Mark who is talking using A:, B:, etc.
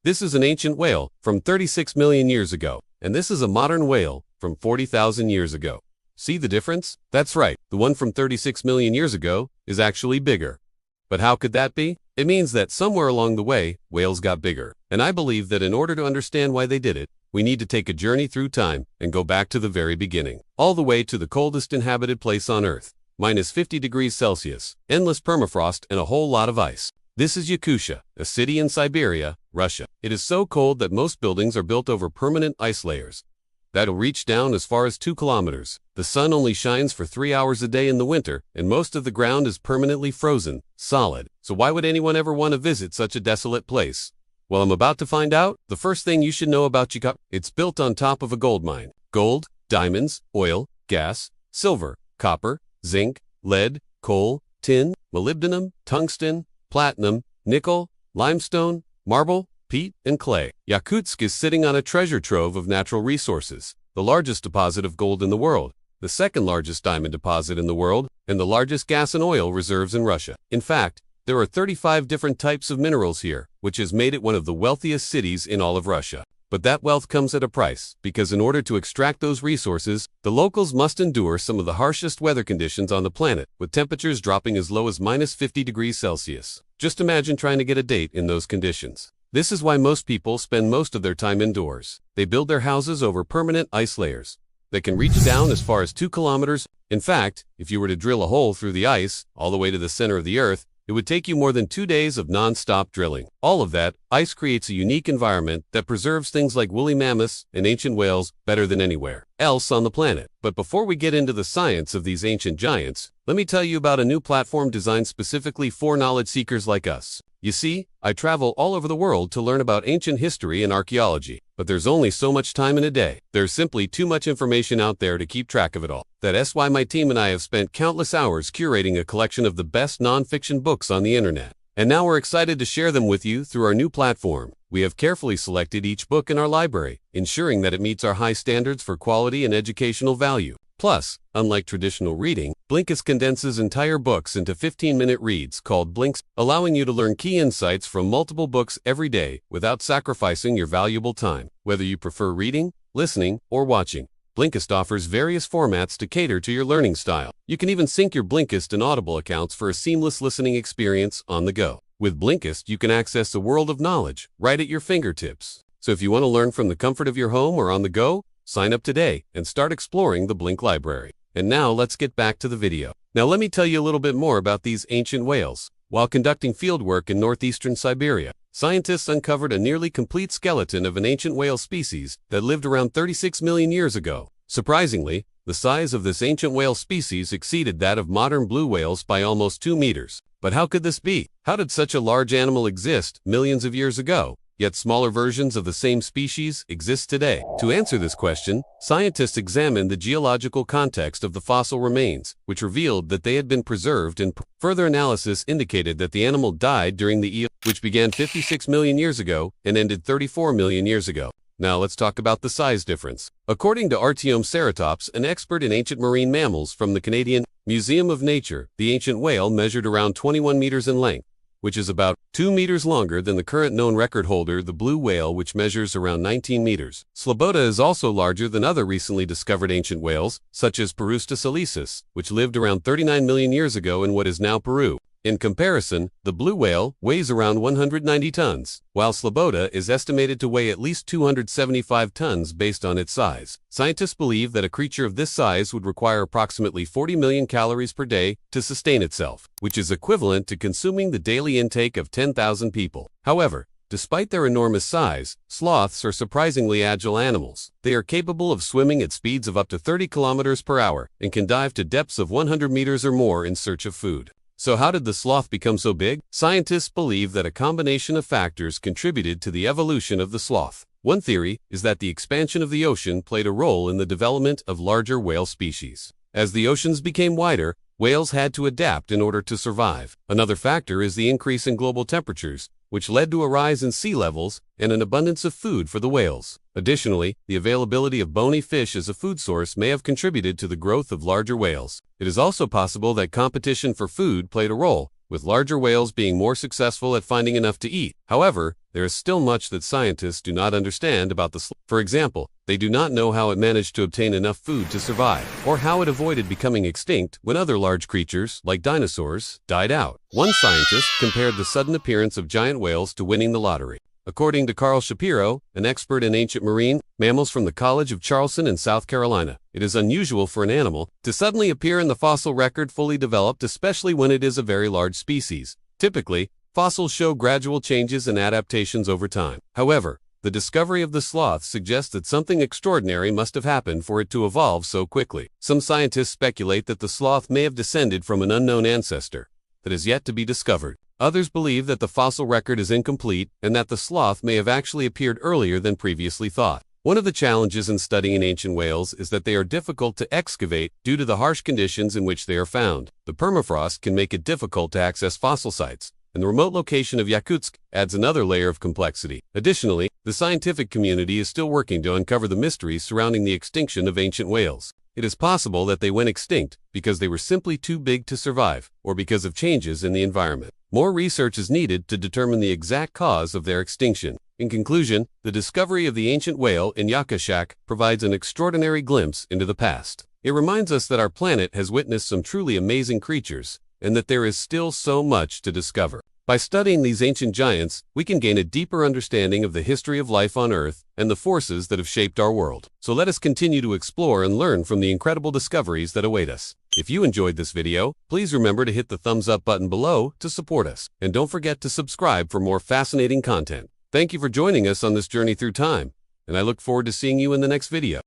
A: This is an ancient whale from 36 million years ago, and this is a modern whale from 40,000 years ago. See the difference? That's right, the one from 36 million years ago is actually bigger. But how could that be? It means that somewhere along the way, whales got bigger. And I believe that in order to understand why they did it, we need to take a journey through time and go back to the very beginning. All the way to the coldest inhabited place on Earth. Minus 50 degrees Celsius, endless permafrost, and a whole lot of ice. This is Yakutia, a city in Siberia, Russia. It is so cold that most buildings are built over permanent ice layers that'll reach down as far as 2 kilometers. The sun only shines for 3 hours a day in the winter, and most of the ground is permanently frozen, solid. So why would anyone ever want to visit such a desolate place? Well, I'm about to find out. The first thing you should know about Yakut, it's built on top of a gold mine. Gold, diamonds, oil, gas, silver, copper, zinc, lead, coal, tin, molybdenum, tungsten, platinum, nickel, limestone, marble, peat, and clay. Yakutsk is sitting on a treasure trove of natural resources, the largest deposit of gold in the world, the second largest diamond deposit in the world, and the largest gas and oil reserves in Russia. In fact, there are 35 different types of minerals here, which has made it one of the wealthiest cities in all of Russia. But that wealth comes at a price, because in order to extract those resources, the locals must endure some of the harshest weather conditions on the planet, with temperatures dropping as low as minus 50 degrees Celsius. Just imagine trying to get a date in those conditions. This is why most people spend most of their time indoors. They build their houses over permanent ice layers that can reach down as far as 2 kilometers. In fact, if you were to drill a hole through the ice, all the way to the center of the Earth, it would take you more than 2 days of non-stop drilling. All of that, ice creates a unique environment that preserves things like woolly mammoths and ancient whales better than anywhere else on the planet. But before we get into the science of these ancient giants, let me tell you about a new platform designed specifically for knowledge seekers like us. You see, I travel all over the world to learn about ancient history and archaeology, but there's only so much time in a day. There's simply too much information out there to keep track of it all. That's why my team and I have spent countless hours curating a collection of the best non-fiction books on the internet. And now we're excited to share them with you through our new platform. We have carefully selected each book in our library, ensuring that it meets our high standards for quality and educational value. Plus, unlike traditional reading, Blinkist condenses entire books into 15-minute reads called Blinks, allowing you to learn key insights from multiple books every day without sacrificing your valuable time. Whether you prefer reading, listening, or watching, Blinkist offers various formats to cater to your learning style. You can even sync your Blinkist and Audible accounts for a seamless listening experience on the go. With Blinkist, you can access a world of knowledge right at your fingertips. So if you want to learn from the comfort of your home or on the go, sign up today and start exploring the Blink library. And now let's get back to the video. Now let me tell you a little bit more about these ancient whales. While conducting fieldwork in northeastern Siberia, scientists uncovered a nearly complete skeleton of an ancient whale species that lived around 36 million years ago. Surprisingly, the size of this ancient whale species exceeded that of modern blue whales by almost 2 meters. But how could this be? How did such a large animal exist millions of years ago, yet smaller versions of the same species exist today? To answer this question, scientists examined the geological context of the fossil remains, which revealed that they had been preserved, and further analysis indicated that the animal died during the Eocene, which began 56 million years ago and ended 34 million years ago. Now let's talk about the size difference. According to Artyom Saratops, an expert in ancient marine mammals from the Canadian Museum of Nature, the ancient whale measured around 21 meters in length, which is about 2 meters longer than the current known record holder, the blue whale, which measures around 19 meters. Sloboda is also larger than other recently discovered ancient whales, such as Parusta salicis, which lived around 39 million years ago in what is now Peru. In comparison, the blue whale weighs around 190 tons, while Sloboda is estimated to weigh at least 275 tons based on its size. Scientists believe that a creature of this size would require approximately 40 million calories per day to sustain itself, which is equivalent to consuming the daily intake of 10,000 people. However, despite their enormous size, sloths are surprisingly agile animals. They are capable of swimming at speeds of up to 30 kilometers per hour and can dive to depths of 100 meters or more in search of food. So how did the sloth become so big? Scientists believe that a combination of factors contributed to the evolution of the sloth. One theory is that the expansion of the ocean played a role in the development of larger whale species. As the oceans became wider, whales had to adapt in order to survive. Another factor is the increase in global temperatures, which led to a rise in sea levels and an abundance of food for the whales. Additionally, the availability of bony fish as a food source may have contributed to the growth of larger whales. It is also possible that competition for food played a role, with larger whales being more successful at finding enough to eat. However, there is still much that scientists do not understand about the sloth. For example, they do not know how it managed to obtain enough food to survive, or how it avoided becoming extinct when other large creatures, like dinosaurs, died out. One scientist compared the sudden appearance of giant whales to winning the lottery. According to Carl Shapiro, an expert in ancient marine mammals from the College of Charleston in South Carolina, it is unusual for an animal to suddenly appear in the fossil record fully developed, especially when it is a very large species. Typically, fossils show gradual changes and adaptations over time. However, the discovery of the sloth suggests that something extraordinary must have happened for it to evolve so quickly. Some scientists speculate that the sloth may have descended from an unknown ancestor that is yet to be discovered. Others believe that the fossil record is incomplete and that the sloth may have actually appeared earlier than previously thought. One of the challenges in studying ancient whales is that they are difficult to excavate due to the harsh conditions in which they are found. The permafrost can make it difficult to access fossil sites, and the remote location of Yakutsk adds another layer of complexity. Additionally, the scientific community is still working to uncover the mysteries surrounding the extinction of ancient whales. It is possible that they went extinct because they were simply too big to survive, or because of changes in the environment. More research is needed to determine the exact cause of their extinction. In conclusion, the discovery of the ancient whale in Yakutia provides an extraordinary glimpse into the past. It reminds us that our planet has witnessed some truly amazing creatures, and that there is still so much to discover. By studying these ancient giants, we can gain a deeper understanding of the history of life on Earth and the forces that have shaped our world. So let us continue to explore and learn from the incredible discoveries that await us. If you enjoyed this video, please remember to hit the thumbs up button below to support us. And don't forget to subscribe for more fascinating content. Thank you for joining us on this journey through time, and I look forward to seeing you in the next video.